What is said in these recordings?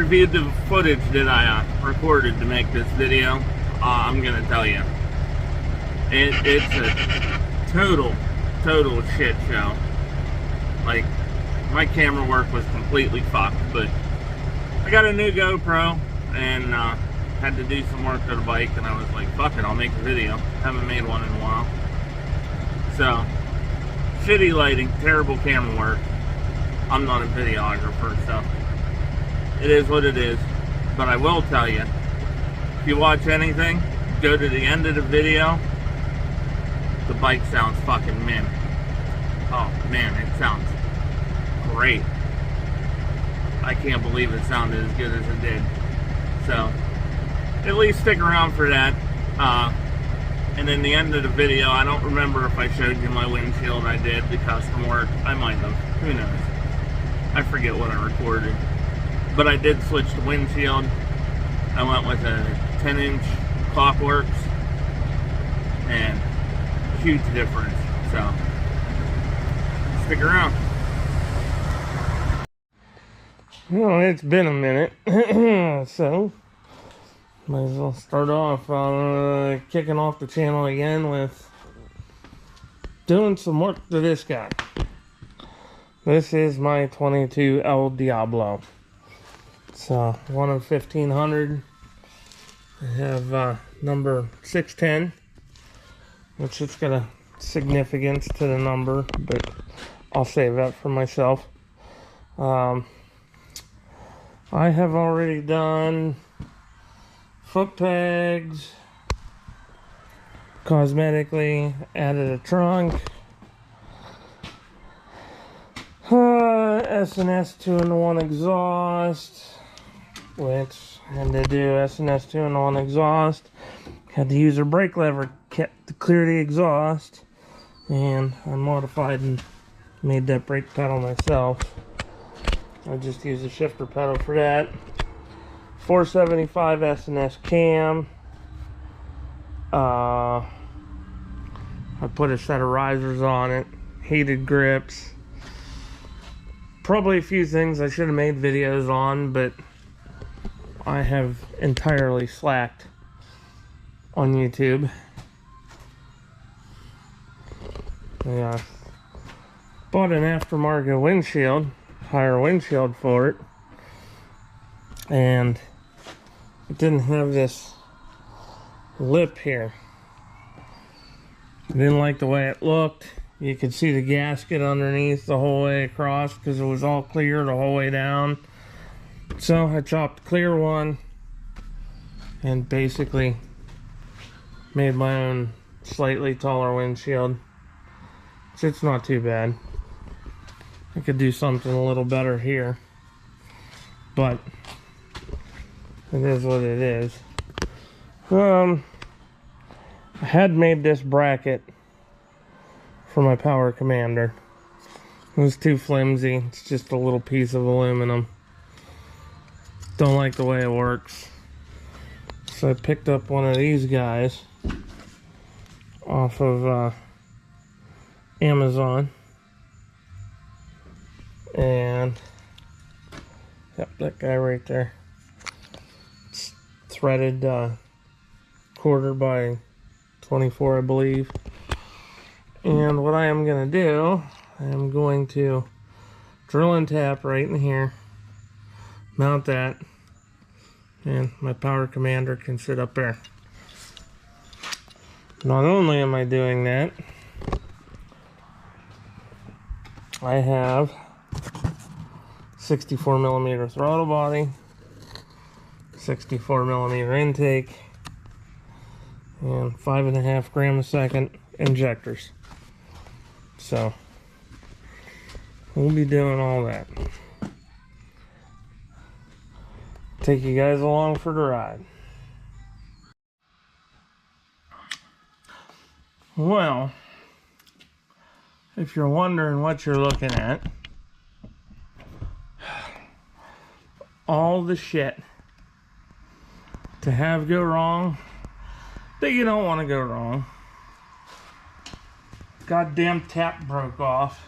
reviewed the footage that I recorded to make this video, I'm gonna tell you, it's a total shit show. Like, my camera work was completely fucked, but I got a new GoPro and had to do some work to the bike, and I was like, fuck it, I'll make a video. Haven't made one in a while. So, shitty lighting, terrible camera work. I'm not a videographer, so it is what it is. But I will tell you, if you watch anything, go to the end of the video. The bike sounds fucking mint. Oh man, it sounds great. I can't believe it sounded as good as it did. So, at least stick around for that. And in the end of the video, I don't remember if I showed you my windshield. I did, the custom work. I might have. Who knows? I forget what I recorded. But I did switch the windshield. I went with a 10-inch Clockworks. And huge difference. So, stick around. Well, it's been a minute. So, might as well start off kicking off the channel again with doing some work to this guy. This is my 22 El Diablo. It's one of 1500. I have number 610, which has got a significance to the number, but I'll save that for myself. I have already done foot pegs, cosmetically added a trunk, S&S 2-in-1 exhaust, which I had to do S&S 2-in-1 exhaust. Had to use a brake lever kit to clear the exhaust, and I modified and made that brake pedal myself. I just used a shifter pedal for that. 475 S&S cam. I put a set of risers on it, heated grips. Probably a few things I should have made videos on, but I have entirely slacked on YouTube. Yeah, bought an aftermarket windshield, higher windshield for it, and it didn't have this lip here. I didn't like the way it looked. You could see the gasket underneath the whole way across because it was all clear the whole way down. So I chopped clear one and basically made my own slightly taller windshield. So it's not too bad. I could do something a little better here, but it is what it is. I had made this bracket for my power commander. It was too flimsy. It's just a little piece of aluminum. Don't like the way it works. So I picked up one of these guys off of Amazon. And yep, that guy right there. It's threaded 1/4 by 24, I believe. And what I am going to do, I am going to drill and tap right in here, mount that, and my power commander can sit up there. Not only am I doing that, I have 64mm throttle body, 64mm intake, and 5.5 grams a second injectors. So we'll be doing all that. Take you guys along for the ride. Well, if you're wondering what you're looking at, all the shit to have go wrong that you don't want to go wrong. Goddamn tap broke off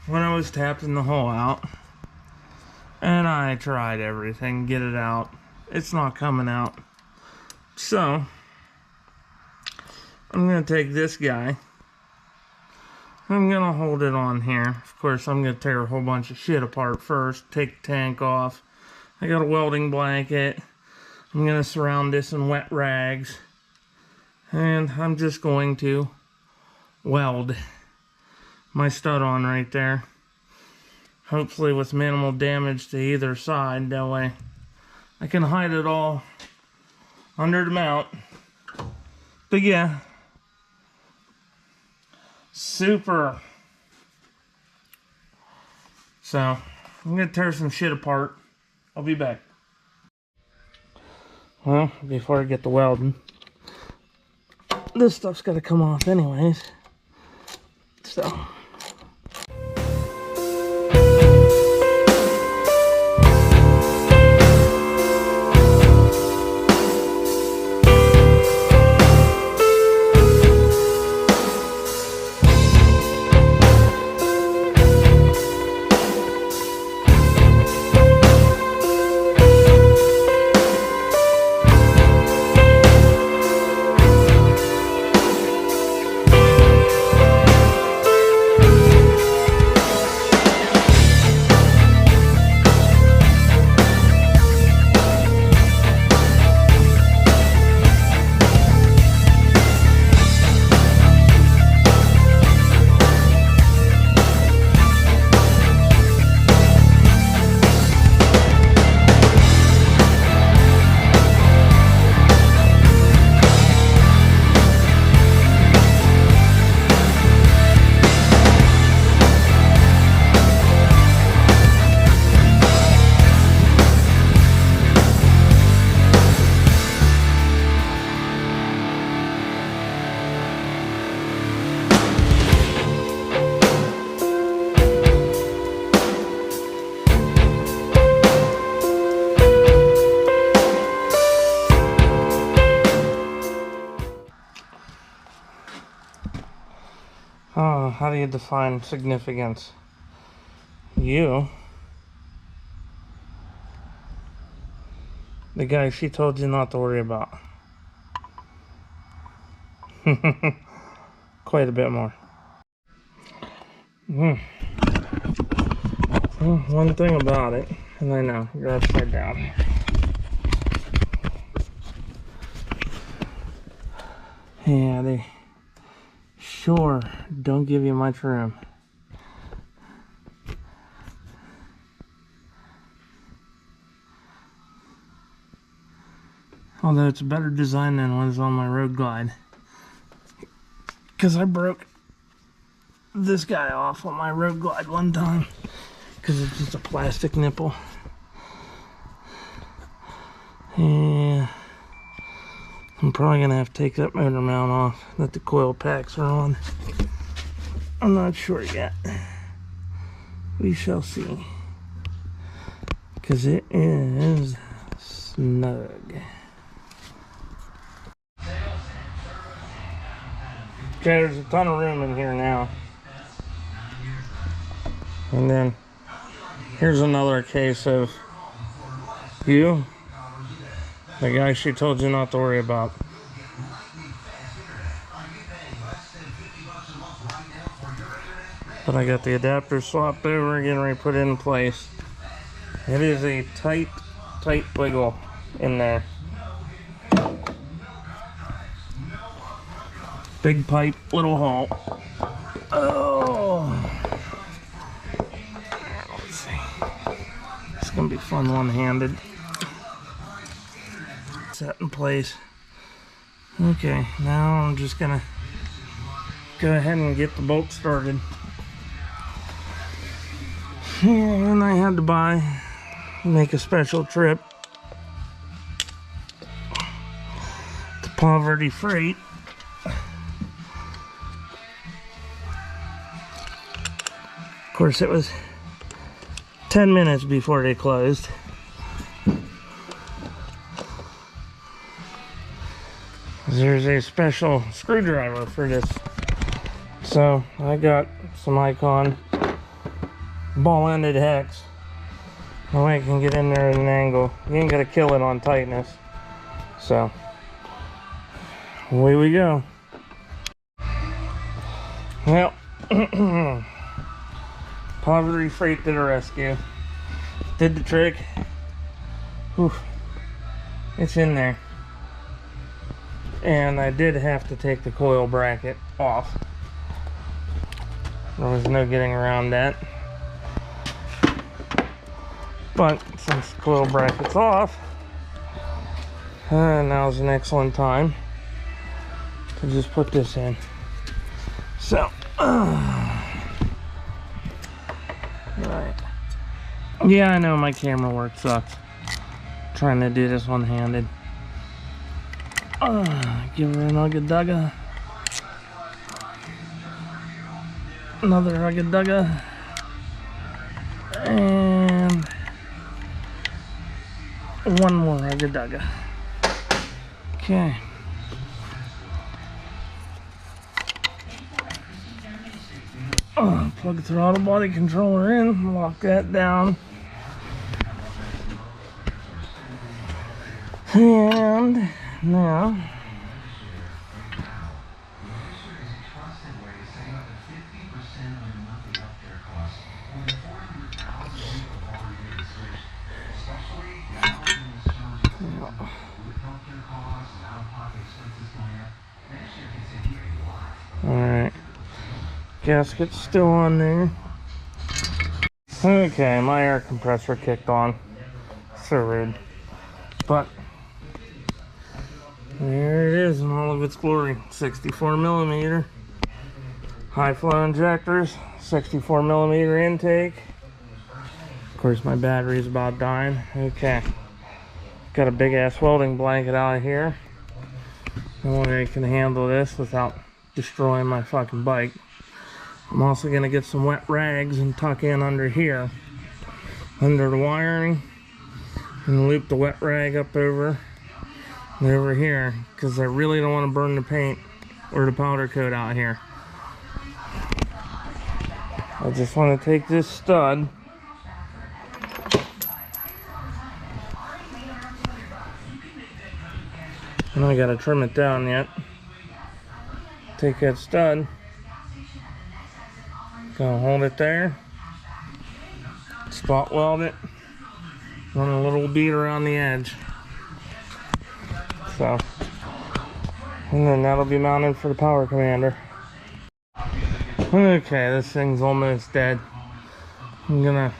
when I was tapping the hole out, and I tried everything, get it out. It's not coming out. So, I'm going to take this guy. I'm going to hold it on here. Of course, I'm going to tear a whole bunch of shit apart first. Take the tank off. I got a welding blanket. I'm going to surround this in wet rags. And I'm just going to weld my stud on right there. Hopefully with minimal damage to either side. That way I can hide it all under the mount. But yeah. Super. So, I'm going to tear some shit apart. I'll be back. Well, before I get to welding, this stuff's got to come off anyways. So... Oh, how do you define significance? You, the guy she told you not to worry about. Quite a bit more. Well, one thing about it, and I know, you're upside down. Yeah, they sure don't give you much room. Although it's a better design than what is on my Road Glide. Because I broke this guy off on my Road Glide one time. Because it's just a plastic nipple. Yeah. I'm probably going to have to take that motor mount off that the coil packs are on. I'm not sure yet. We shall see. Because it is snug. Okay, there's a ton of room in here now. And then here's another case of you, the guy she told you not to worry about. But I got the adapter swapped over, getting ready to put it in place. It is a tight wiggle in there. Big pipe, little hole. Oh! Let's see. It's gonna be fun one-handed. Set in place. Okay, now I'm just gonna go ahead and get the bolt started. And I had to make a special trip to Poverty Freight. Of course, it was 10 minutes before they closed. There's a special screwdriver for this. So I got some Icon ball-ended hex That way I can get in there at an angle. You ain't gotta kill it on tightness. So, away we go. Well, poverty freight to the rescue. Did the trick. Whew. It's in there. And I did have to take the coil bracket off. There was no getting around that. But since the coil bracket's off, now's an excellent time to just put this in. So, right. Yeah, I know my camera work sucks. Trying to do this one-handed. Give her an ugga-dugga. Another ugga-dugga. And one more ugga-dugga. Okay. Plug the throttle body controller in, lock that down. And now alright, gasket's still on there. Okay, my air compressor kicked on. So rude. But there it is in all of its glory. 64mm high flow injectors, 64mm intake. Of course, my battery's about dying. Okay, got a big ass welding blanket out here. No way I can handle this without destroying my fucking bike. I'm also gonna get some wet rags and tuck in under here, under the wiring, and loop the wet rag up over and over here, because I really don't want to burn the paint or the powder coat out here. I just want to take this stud and I gotta trim it down yet. Take that stud, gonna hold it there, spot weld it, run a little bead around the edge. So, and then that'll be mounted for the power commander. Okay, this thing's almost dead. I'm gonna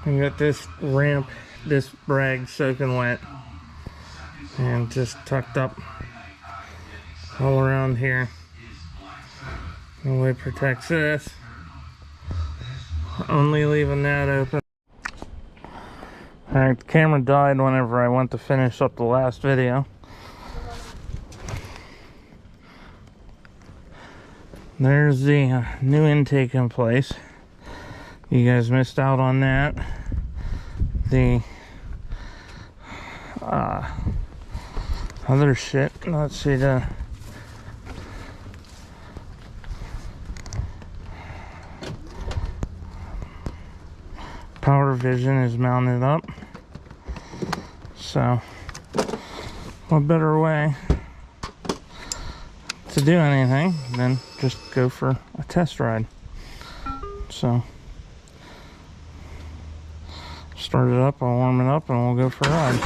get this ramp, this rag soaking wet, and just tucked up all around here. That way it protects this. Only leaving that open. Alright, the camera died whenever I went to finish up the last video. There's the new intake in place. You guys missed out on that. The other shit, let's see, the power vision is mounted up. So, what better way to do anything than just go for a test ride. So, start it up, I'll warm it up, and we'll go for a ride.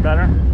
better?